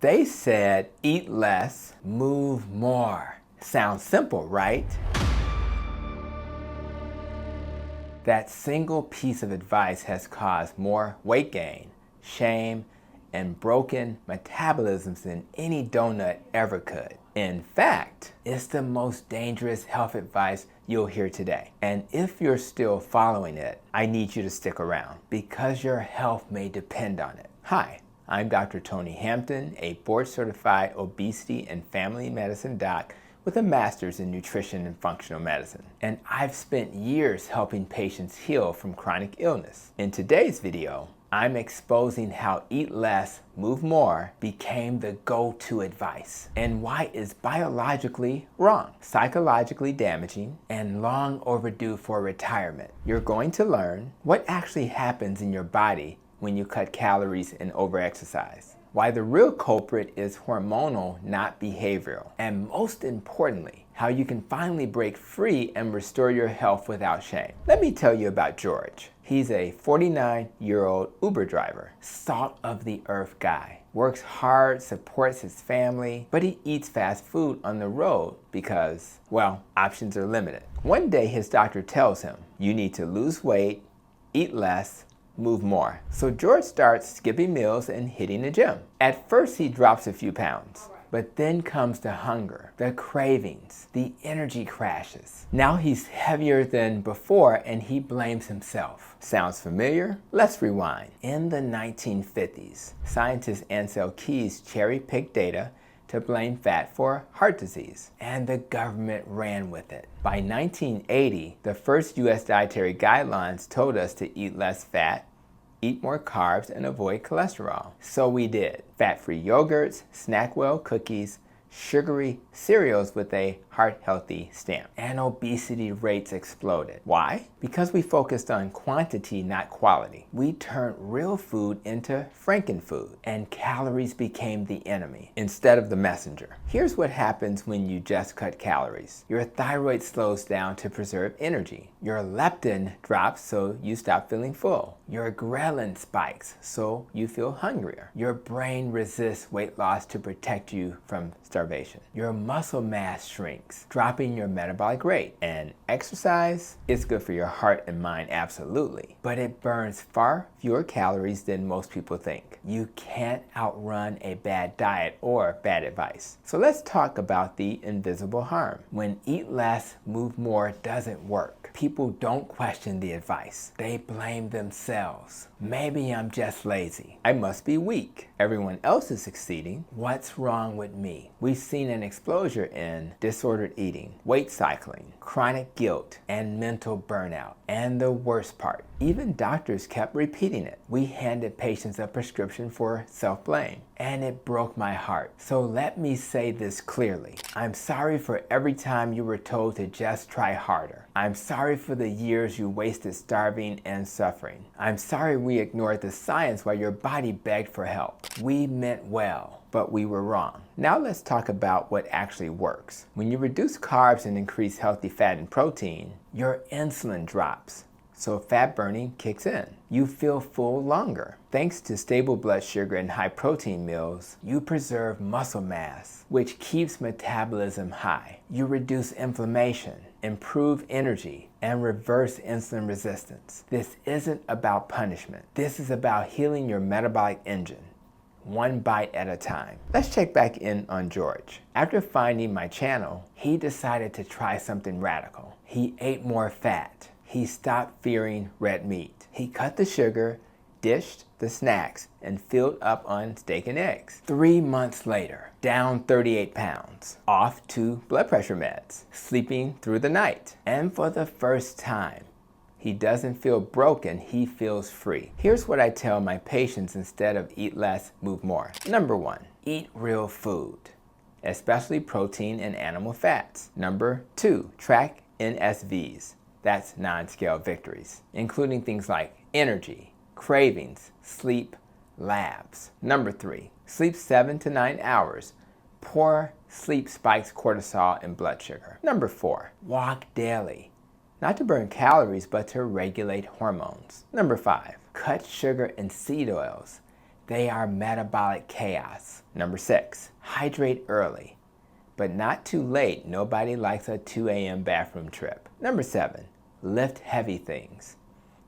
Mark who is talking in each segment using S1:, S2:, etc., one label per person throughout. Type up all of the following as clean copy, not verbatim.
S1: They said eat less, move more. Sounds simple, right? That single piece of advice has caused more weight gain, shame, and broken metabolisms than any donut ever could. In fact, it's the most dangerous health advice you'll hear today. And if you're still following it, I need you to stick around because your health may depend on it. Hi, I'm Dr. Tony Hampton, a board-certified obesity and family medicine doc with a master's in nutrition and functional medicine. And I've spent years helping patients heal from chronic illness. In today's video, I'm exposing how eat less, move more became the go-to advice and why it's biologically wrong, psychologically damaging, and long overdue for retirement. You're going to learn what actually happens in your body when you cut calories and overexercise, why the real culprit is hormonal, not behavioral, and most importantly, how you can finally break free and restore your health without shame. Let me tell you about George. He's a 49-year-old Uber driver, salt of the earth guy. Works hard, supports his family, but he eats fast food on the road because, well, options are limited. One day his doctor tells him, you need to lose weight, eat less, move more. So George starts skipping meals and hitting the gym. At first he drops a few pounds, but then comes the hunger, the cravings, the energy crashes. Now he's heavier than before and he blames himself. Sounds familiar? Let's rewind. In the 1950s, scientist Ansel Keys cherry-picked data to blame fat for heart disease, and the government ran with it. By 1980, the first U.S. dietary guidelines told us to eat less fat, eat more carbs, and avoid cholesterol. So we did. Fat-free yogurts, Snackwell cookies, sugary cereals with a heart-healthy stamp. And obesity rates exploded. Why? Because we focused on quantity, not quality. We turned real food into frankenfood, and calories became the enemy instead of the messenger. Here's what happens when you just cut calories. Your thyroid slows down to preserve energy. Your leptin drops so you stop feeling full. Your ghrelin spikes so you feel hungrier. Your brain resists weight loss to protect you from starvation. Your muscle mass shrinks, dropping your metabolic rate. And exercise is good for your heart and mind, absolutely, but it burns far fewer calories than most people think. You can't outrun a bad diet or bad advice. So let's talk about the invisible harm. When eat less, move more doesn't work, people don't question the advice. They blame themselves. Maybe I'm just lazy. I must be weak. Everyone else is succeeding. What's wrong with me? We've seen an explosion in disordered eating, weight cycling, chronic guilt, and mental burnout. And the worst part, even doctors kept repeating it. We handed patients a prescription for self-blame, and it broke my heart. So let me say this clearly. I'm sorry for every time you were told to just try harder. I'm sorry for the years you wasted starving and suffering. I'm sorry we ignored the science while your body begged for help. We meant well, but we were wrong. Now let's talk about what actually works. When you reduce carbs and increase healthy fat and protein, your insulin drops, so fat burning kicks in. You feel full longer. Thanks to stable blood sugar and high protein meals, you preserve muscle mass, which keeps metabolism high. You reduce inflammation, improve energy, and reverse insulin resistance. This isn't about punishment. This is about healing your metabolic engine, one bite at a time. Let's check back in on George. After finding my channel, he decided to try something radical. He ate more fat. He stopped fearing red meat. He cut the sugar, dished the snacks, and filled up on steak and eggs. 3 months later, down 38 pounds, off 2 blood pressure meds, sleeping through the night. And for the first time, he doesn't feel broken, he feels free. Here's what I tell my patients instead of eat less, move more. Number 1, eat real food, especially protein and animal fats. Number 2, track NSVs. That's non-scale victories, including things like energy, cravings, sleep, labs. Number 3, sleep 7 to 9 hours. Poor sleep spikes cortisol and blood sugar. Number 4, walk daily. Not to burn calories, but to regulate hormones. Number 5, cut sugar and seed oils. They are metabolic chaos. Number 6, hydrate early, but not too late. Nobody likes a 2 a.m. bathroom trip. Number 7, lift heavy things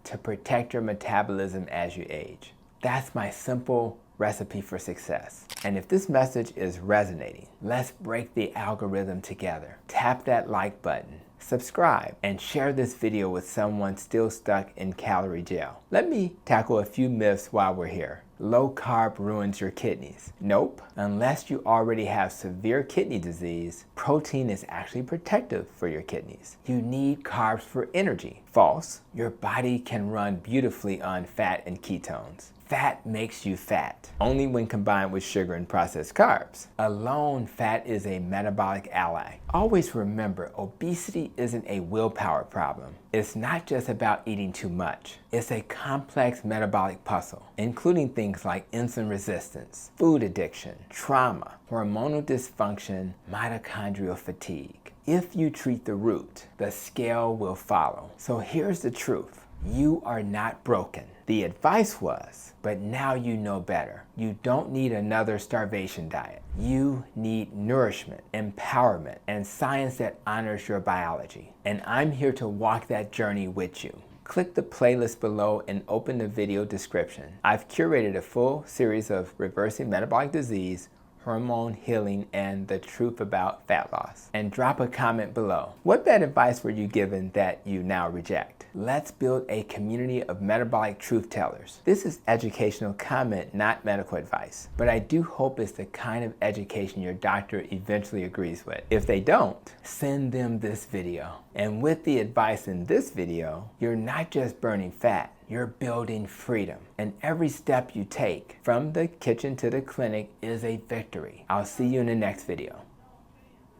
S1: to protect your metabolism as you age. That's my simple recipe for success. And if this message is resonating, let's break the algorithm together. Tap that like button, subscribe, and share this video with someone still stuck in calorie jail. Let me tackle a few myths while we're here. Low carb ruins your kidneys. Nope. Unless you already have severe kidney disease, protein is actually protective for your kidneys. You need carbs for energy. False. Your body can run beautifully on fat and ketones. Fat makes you fat, only when combined with sugar and processed carbs. Alone, fat is a metabolic ally. Always remember, obesity isn't a willpower problem. It's not just about eating too much. It's a complex metabolic puzzle, including things like insulin resistance, food addiction, trauma, hormonal dysfunction, mitochondrial fatigue. If you treat the root, the scale will follow. So here's the truth. You are not broken. The advice was, but now you know better. You don't need another starvation diet. You need nourishment, empowerment, and science that honors your biology. And I'm here to walk that journey with you. Click the playlist below and open the video description. I've curated a full series of reversing metabolic disease, hormone healing, and the truth about fat loss. And drop a comment below. What bad advice were you given that you now reject? Let's build a community of metabolic truth tellers. This is educational comment, not medical advice. But I do hope it's the kind of education your doctor eventually agrees with. If they don't, send them this video. And with the advice in this video, you're not just burning fat, you're building freedom. And every step you take, from the kitchen to the clinic, is a victory. I'll see you in the next video.